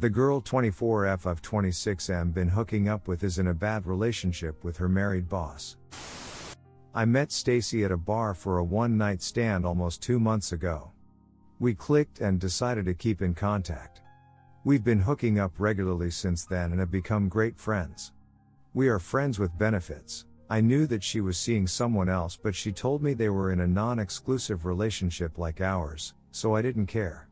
The girl 24F of 26M been hooking up with is in a bad relationship with her married boss. I met Stacy at a bar for a one-night stand almost 2 months ago. We clicked and decided to keep in contact. We've been hooking up regularly since then and have become great friends. We are friends with benefits. I knew that she was seeing someone else, but she told me they were in a non-exclusive relationship like ours, so I didn't care.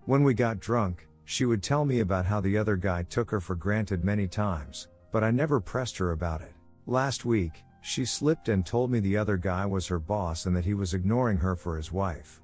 When we got drunk, she would tell me about how the other guy took her for granted many times, but I never pressed her about it. Last week, she slipped and told me the other guy was her boss and that he was ignoring her for his wife.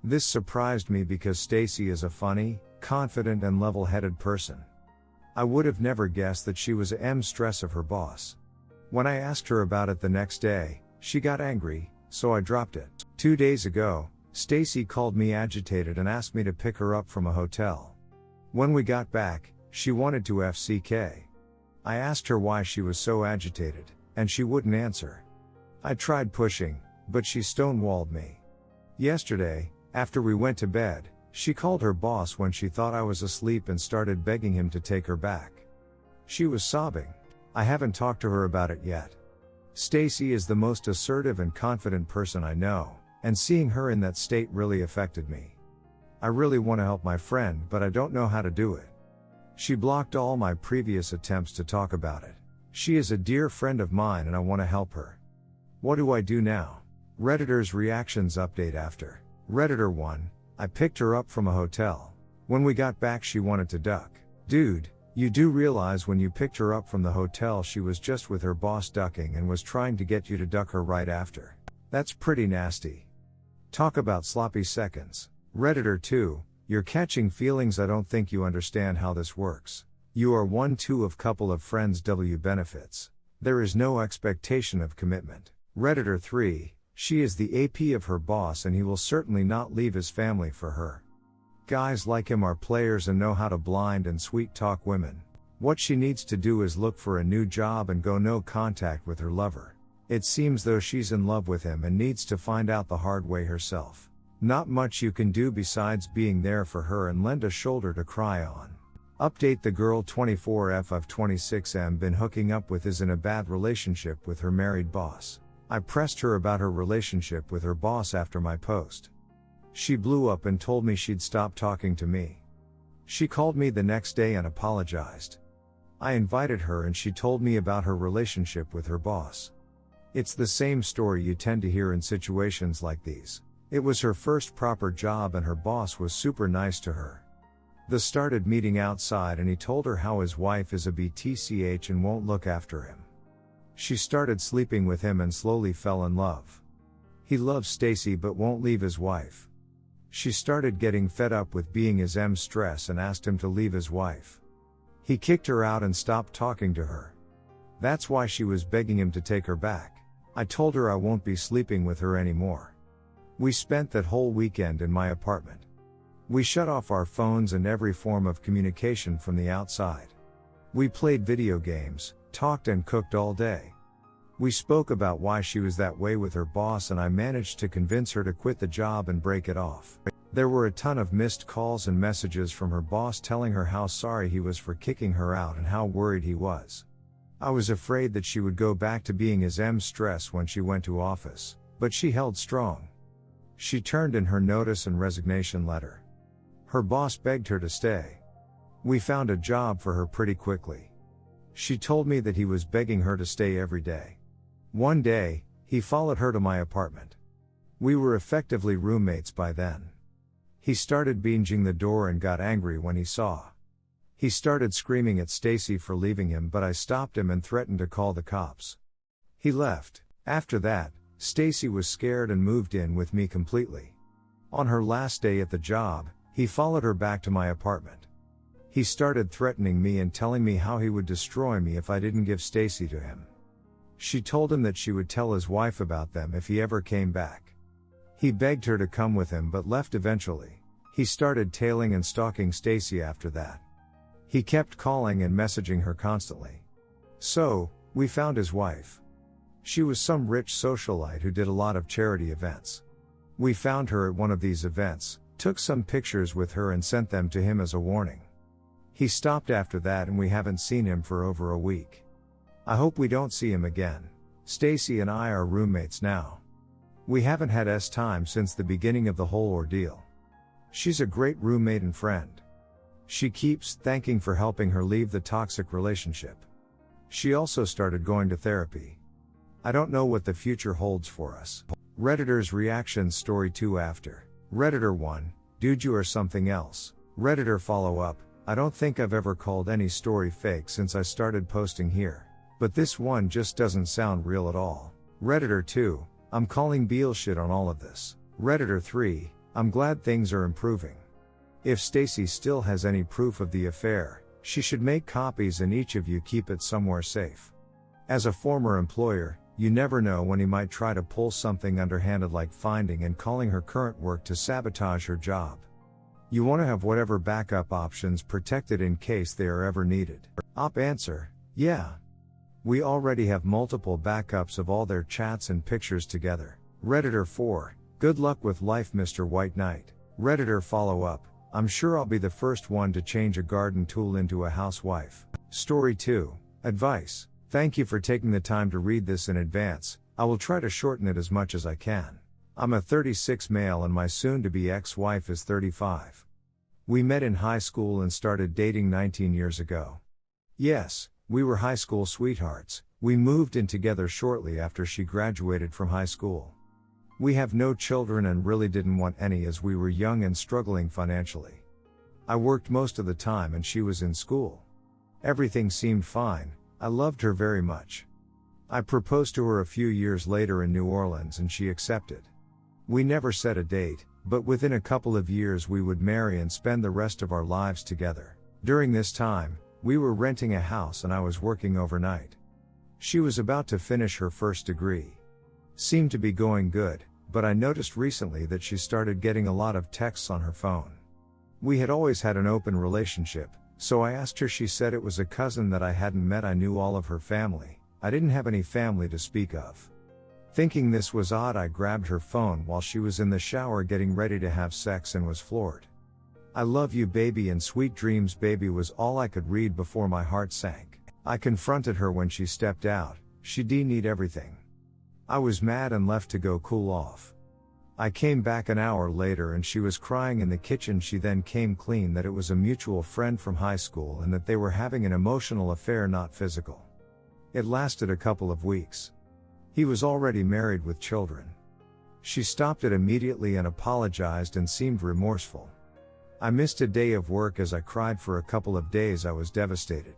This surprised me because Stacy is a funny, confident and level-headed person. I would have never guessed that she was a stress of her boss. When I asked her about it the next day, she got angry, so I dropped it. 2 days ago, Stacy called me agitated and asked me to pick her up from a hotel. When we got back, she wanted to FCK. I asked her why she was so agitated, and she wouldn't answer. I tried pushing, but she stonewalled me. Yesterday, after we went to bed, she called her boss when she thought I was asleep and started begging him to take her back. She was sobbing. I haven't talked to her about it yet. Stacy is the most assertive and confident person I know, and seeing her in that state really affected me. I really want to help my friend, but I don't know how to do it. She blocked all my previous attempts to talk about it. She is a dear friend of mine and I want to help her. What do I do now? Redditor's reactions update after. Redditor 1, I picked her up from a hotel. When we got back she wanted to duck. Dude, you do realize when you picked her up from the hotel she was just with her boss ducking and was trying to get you to duck her right after. That's pretty nasty. Talk about sloppy seconds. Redditor 2, you're catching feelings. I don't think you understand how this works. You are 1-2 of couple of friends W benefits. There is no expectation of commitment. Redditor 3, she is the AP of her boss and he will certainly not leave his family for her. Guys like him are players and know how to blind and sweet talk women. What she needs to do is look for a new job and go no contact with her lover. It seems though she's in love with him and needs to find out the hard way herself. Not much you can do besides being there for her and lend a shoulder to cry on. Update: the girl 24F of 26M been hooking up with is in a bad relationship with her married boss. I pressed her about her relationship with her boss after my post. She blew up and told me she'd stop talking to me. She called me the next day and apologized. I invited her and she told me about her relationship with her boss. It's the same story you tend to hear in situations like these. It was her first proper job and her boss was super nice to her. They started meeting outside and he told her how his wife is a BTCH and won't look after him. She started sleeping with him and slowly fell in love. He loves Stacy but won't leave his wife. She started getting fed up with being his stress and asked him to leave his wife. He kicked her out and stopped talking to her. That's why she was begging him to take her back. I told her I won't be sleeping with her anymore. We spent that whole weekend in my apartment. We shut off our phones and every form of communication from the outside. We played video games, talked and cooked all day. We spoke about why she was that way with her boss and I managed to convince her to quit the job and break it off. There were a ton of missed calls and messages from her boss telling her how sorry he was for kicking her out and how worried he was. I was afraid that she would go back to being his stress when she went to office, but she held strong. She turned in her notice and resignation letter. Her boss begged her to stay. We found a job for her pretty quickly. She told me that he was begging her to stay every day. One day, he followed her to my apartment. We were effectively roommates by then. He started banging the door and got angry when he saw. He started screaming at Stacy for leaving him, but I stopped him and threatened to call the cops. He left. After that, Stacy was scared and moved in with me completely. On her last day at the job, he followed her back to my apartment. He started threatening me and telling me how he would destroy me if I didn't give Stacy to him. She told him that she would tell his wife about them if he ever came back. He begged her to come with him but left eventually. He started tailing and stalking Stacy after that. He kept calling and messaging her constantly. So, we found his wife. She was some rich socialite who did a lot of charity events. We found her at one of these events, took some pictures with her and sent them to him as a warning. He stopped after that and we haven't seen him for over a week. I hope we don't see him again. Stacy and I are roommates now. We haven't had time since the beginning of the whole ordeal. She's a great roommate and friend. She keeps thanking for helping her leave the toxic relationship. She also started going to therapy. I don't know what the future holds for us. Redditor's reactions story 2 after. Redditor 1, dude you are something else. Redditor follow up, I don't think I've ever called any story fake since I started posting here. But this one just doesn't sound real at all. Redditor 2, I'm calling bullshit on all of this. Redditor 3, I'm glad things are improving. If Stacy still has any proof of the affair, she should make copies and each of you keep it somewhere safe. As a former employer, you never know when he might try to pull something underhanded like finding and calling her current work to sabotage her job. You want to have whatever backup options protected in case they are ever needed. Op answer, yeah. We already have multiple backups of all their chats and pictures together. Redditor 4, good luck with life Mr. White Knight. Redditor follow up, I'm sure I'll be the first one to change a garden tool into a housewife. Story 2, advice. Thank you for taking the time to read this in advance. I will try to shorten it as much as I can. I'm a 36 male and my soon-to-be ex-wife is 35. We met in high school and started dating 19 years ago. Yes, we were high school sweethearts. We moved in together shortly after she graduated from high school. We have no children and really didn't want any as we were young and struggling financially. I worked most of the time and she was in school. Everything seemed fine. I loved her very much. I proposed to her a few years later in New Orleans and she accepted. We never set a date, but within a couple of years we would marry and spend the rest of our lives together. During this time, we were renting a house and I was working overnight. She was about to finish her first degree. Seemed to be going good, but I noticed recently that she started getting a lot of texts on her phone. We had always had an open relationship, so I asked her. She said it was a cousin that I hadn't met. I knew all of her family. I didn't have any family to speak of. Thinking this was odd, I grabbed her phone while she was in the shower getting ready to have sex and was floored. I love you baby and sweet dreams baby was all I could read before my heart sank. I confronted her when she stepped out. She didn't need everything. I was mad and left to go cool off. I came back an hour later and she was crying in the kitchen. She then came clean that it was a mutual friend from high school and that they were having an emotional affair, not physical. It lasted a couple of weeks. He was already married with children. She stopped it immediately and apologized and seemed remorseful. I missed a day of work as I cried for a couple of days. I was devastated.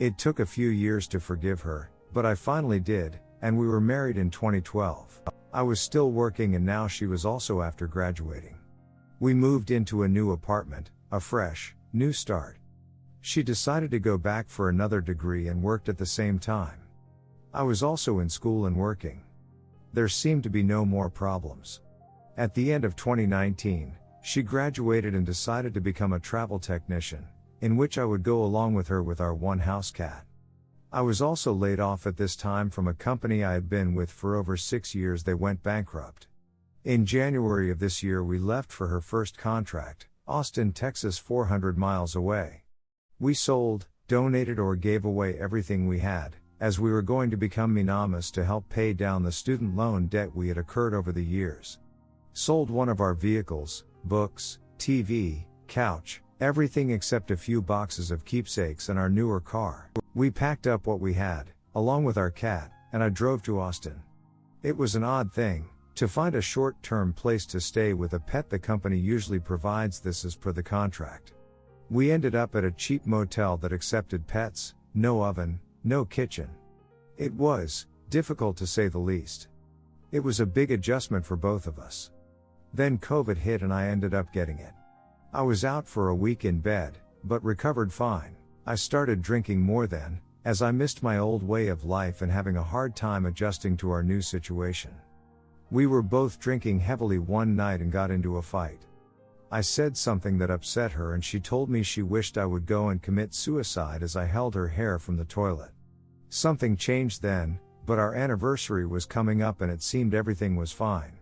It took a few years to forgive her, but I finally did, and we were married in 2012. I was still working and now she was also after graduating. We moved into a new apartment, a fresh, new start. She decided to go back for another degree and worked at the same time. I was also in school and working. There seemed to be no more problems. At the end of 2019, she graduated and decided to become a travel technician, in which I would go along with her with our one house cat. I was also laid off at this time from a company I had been with for over 6 years. They went bankrupt. In January of this year we left for her first contract, Austin, Texas, 400 miles away. We sold, donated or gave away everything we had, as we were going to become monogamous to help pay down the student loan debt we had incurred over the years. Sold one of our vehicles, books, TV, couch, everything except a few boxes of keepsakes and our newer car. We packed up what we had, along with our cat, and I drove to Austin. It was an odd thing, to find a short-term place to stay with a pet. The company usually provides this as per the contract. We ended up at a cheap motel that accepted pets, no oven, no kitchen. It was difficult to say the least. It was a big adjustment for both of us. Then COVID hit and I ended up getting it. I was out for a week in bed, but recovered fine. I started drinking more then, as I missed my old way of life and having a hard time adjusting to our new situation. We were both drinking heavily one night and got into a fight. I said something that upset her and she told me she wished I would go and commit suicide as I held her hair from the toilet. Something changed then, but our anniversary was coming up and it seemed everything was fine.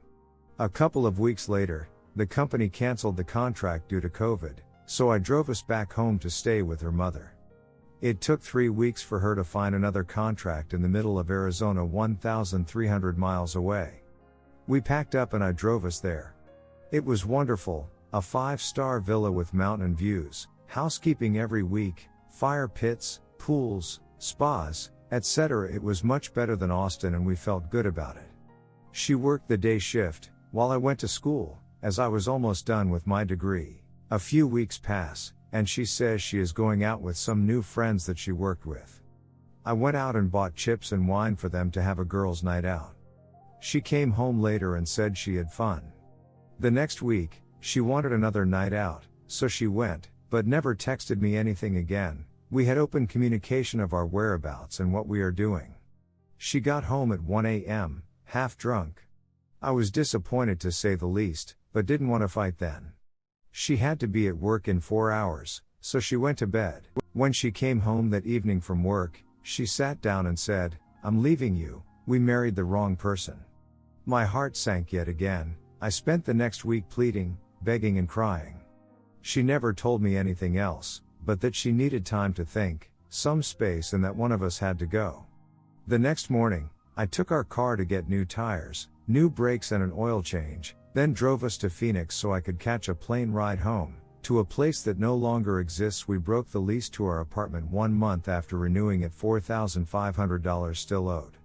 A couple of weeks later, the company canceled the contract due to COVID, so I drove us back home to stay with her mother. It took 3 weeks for her to find another contract in the middle of Arizona, 1,300 miles away. We packed up and I drove us there. It was wonderful, a 5-star villa with mountain views, housekeeping every week, fire pits, pools, spas, etc. It was much better than Austin and we felt good about it. She worked the day shift, while I went to school, as I was almost done with my degree. A few weeks pass, and she says she is going out with some new friends that she worked with. I went out and bought chips and wine for them to have a girls' night out. She came home later and said she had fun. The next week, she wanted another night out, so she went, but never texted me anything again. We had open communication of our whereabouts and what we are doing. She got home at 1 a.m., half drunk. I was disappointed to say the least, but didn't want to fight then. She had to be at work in 4 hours, so she went to bed. When she came home that evening from work, she sat down and said, "I'm leaving you, we married the wrong person." My heart sank yet again. I spent the next week pleading, begging and crying. She never told me anything else, but that she needed time to think, some space, and that one of us had to go. The next morning, I took our car to get new tires, new brakes and an oil change, then drove us to Phoenix so I could catch a plane ride home, to a place that no longer exists. We broke the lease to our apartment 1 month after renewing at $4,500 still owed.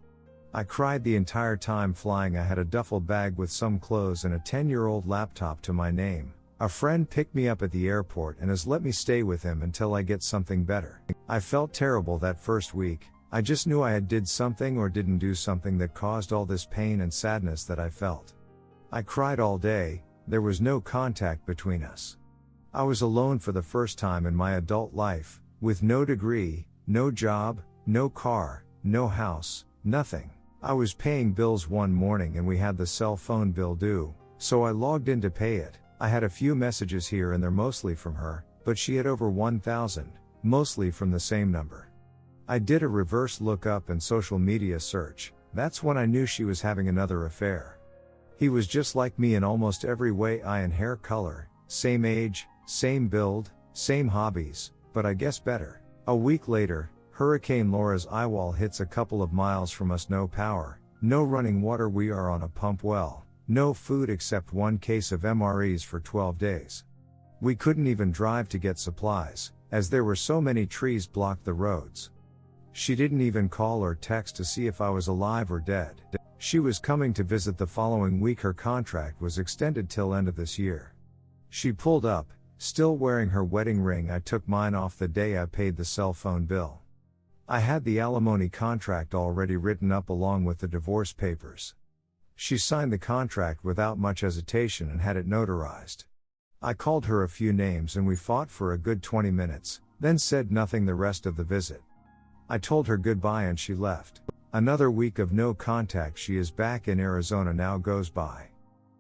I cried the entire time flying. I had a duffel bag with some clothes and a 10-year-old laptop to my name. A friend picked me up at the airport and has let me stay with him until I get something better. I felt terrible that first week. I just knew I had did something or didn't do something that caused all this pain and sadness that I felt. I cried all day. There was no contact between us. I was alone for the first time in my adult life, with no degree, no job, no car, no house, nothing. I was paying bills one morning and we had the cell phone bill due, so I logged in to pay it. I had a few messages here and there, mostly from her, but she had over 1,000, mostly from the same number. I did a reverse lookup and social media search. That's when I knew she was having another affair. He was just like me in almost every way, eye and hair color, same age, same build, same hobbies, but I guess better. A week later, Hurricane Laura's eyewall hits a couple of miles from us. No power, no running water. We are on a pump well, no food except 1 case of MREs for 12 days. We couldn't even drive to get supplies, as there were so many trees blocked the roads. She didn't even call or text to see if I was alive or dead. She was coming to visit the following week. Her contract was extended till end of this year. She pulled up, still wearing her wedding ring. I took mine off the day I paid the cell phone bill. I had the alimony contract already written up along with the divorce papers. She signed the contract without much hesitation and had it notarized. I called her a few names and we fought for a good 20 minutes, then said nothing the rest of the visit. I told her goodbye and she left. Another week of no contact. She is back in Arizona now goes by.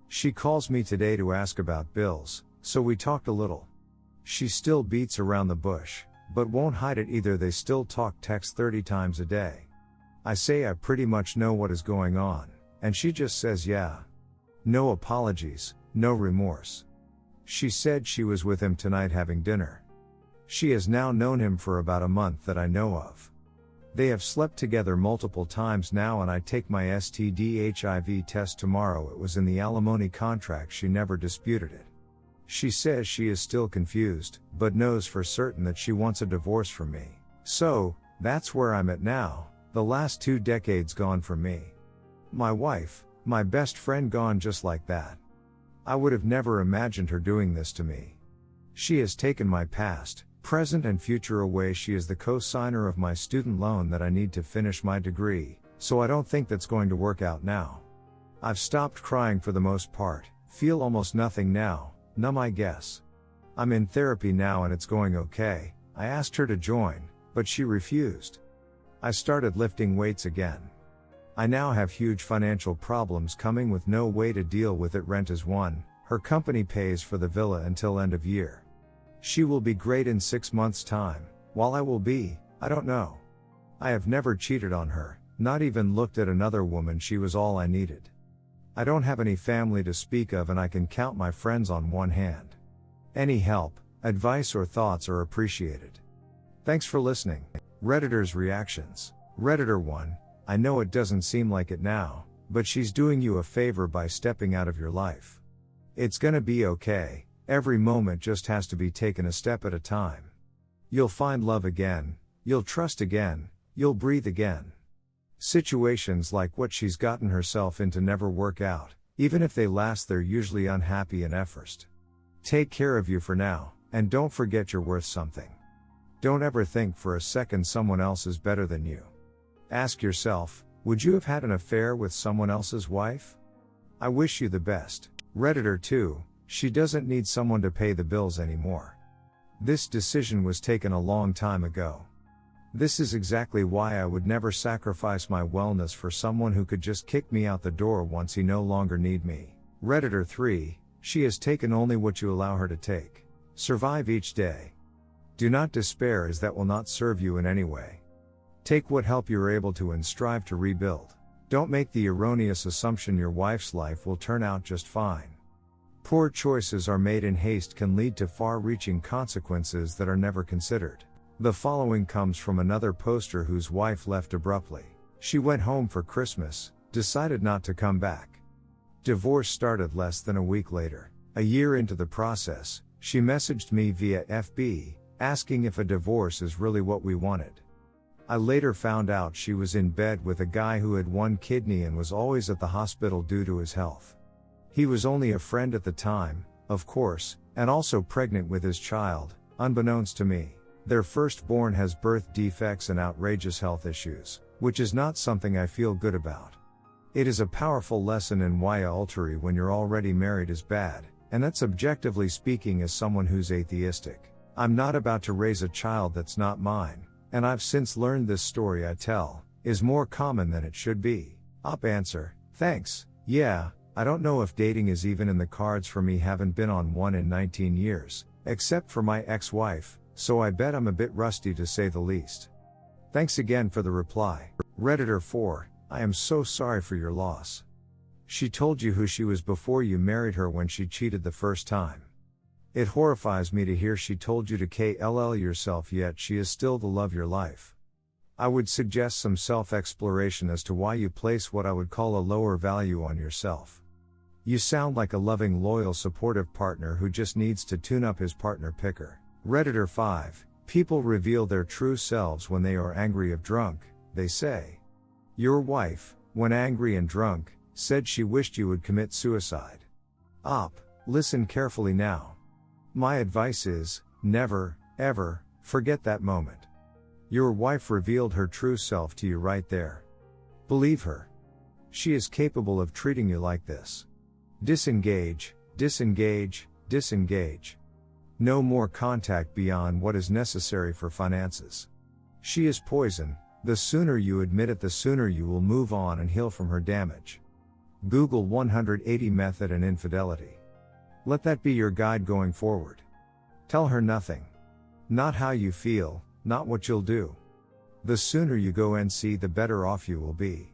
She calls me today to ask about bills, so we talked a little. She still beats around the bush, but won't hide it either. They still talk text 30 times a day. I say I pretty much know what is going on, and she just says yeah. No apologies, no remorse. She said she was with him tonight having dinner. She has now known him for about a month that I know of. They have slept together multiple times now and I take my STD/HIV test tomorrow. It was in the alimony contract. She never disputed it. She says she is still confused, but knows for certain that she wants a divorce from me. So, that's where I'm at now, the last 2 decades gone from me. My wife, my best friend, gone just like that. I would have never imagined her doing this to me. She has taken my past, present and future away. She is the co-signer of my student loan that I need to finish my degree, so I don't think that's going to work out now. I've stopped crying for the most part, feel almost nothing now, numb I guess. I'm in therapy now and it's going okay. I asked her to join, but she refused. I started lifting weights again. I now have huge financial problems coming with no way to deal with it. Rent is one, her company pays for the villa until end of year. She will be great in 6 months' time, while I will be, I don't know. I have never cheated on her, not even looked at another woman. She was all I needed. I don't have any family to speak of and I can count my friends on one hand. Any help, Advice or thoughts are appreciated. Thanks for listening. Redditor's reactions. Redditor 1, I know it doesn't seem like it now, but she's doing you a favor by stepping out of your life. It's gonna be okay, every moment just has to be taken a step at a time. You'll find love again, you'll trust again, you'll breathe again. Situations like what she's gotten herself into never work out, even if they last they're usually unhappy and at first. Take care of you for now, and don't forget you're worth something. Don't ever think for a second someone else is better than you. Ask yourself, would you have had an affair with someone else's wife? I wish you the best. Redditor 2, she doesn't need someone to pay the bills anymore. This decision was taken a long time ago. This is exactly why I would never sacrifice my wellness for someone who could just kick me out the door once he no longer need me. Redditor 3, she has taken only what you allow her to take. Survive each day. Do not despair, as that will not serve you in any way. Take what help you are able to and strive to rebuild. Don't make the erroneous assumption your wife's life will turn out just fine. Poor choices are made in haste can lead to far-reaching consequences that are never considered. The following comes from another poster whose wife left abruptly. She went home for Christmas, decided not to come back. Divorce started less than a week later. A year into the process, she messaged me via FB, asking if a divorce is really what we wanted. I later found out she was in bed with a guy who had one kidney and was always at the hospital due to his health. He was only a friend at the time, of course, and also pregnant with his child, unbeknownst to me. Their firstborn has birth defects and outrageous health issues, which is not something I feel good about. It is a powerful lesson in why adultery when you're already married is bad, and that's objectively speaking as someone who's atheistic. I'm not about to raise a child that's not mine, and I've since learned this story I tell is more common than it should be. Answer, thanks, yeah, I don't know if dating is even in the cards for me, haven't been on one in 19 years, except for my ex-wife, so I bet I'm a bit rusty to say the least. Thanks again for the reply. Redditor 4, I am so sorry for your loss. She told you who she was before you married her when she cheated the first time. It horrifies me to hear she told you to kill yourself, yet she is still the love of your life. I would suggest some self-exploration as to why you place what I would call a lower value on yourself. You sound like a loving, loyal, supportive partner who just needs to tune up his partner picker. Redditor 5, people reveal their true selves when they are angry or drunk, they say. Your wife, when angry and drunk, said she wished you would commit suicide. Listen carefully now. My advice is, never, ever, forget that moment. Your wife revealed her true self to you right there. Believe her. She is capable of treating you like this. Disengage, disengage, disengage. No more contact beyond what is necessary for finances. She is poison. The sooner you admit it, the sooner you will move on and heal from her damage. Google 180 method and infidelity. Let that be your guide going forward. Tell her nothing. Not how you feel, not what you'll do. The sooner you go and see, the better off you will be.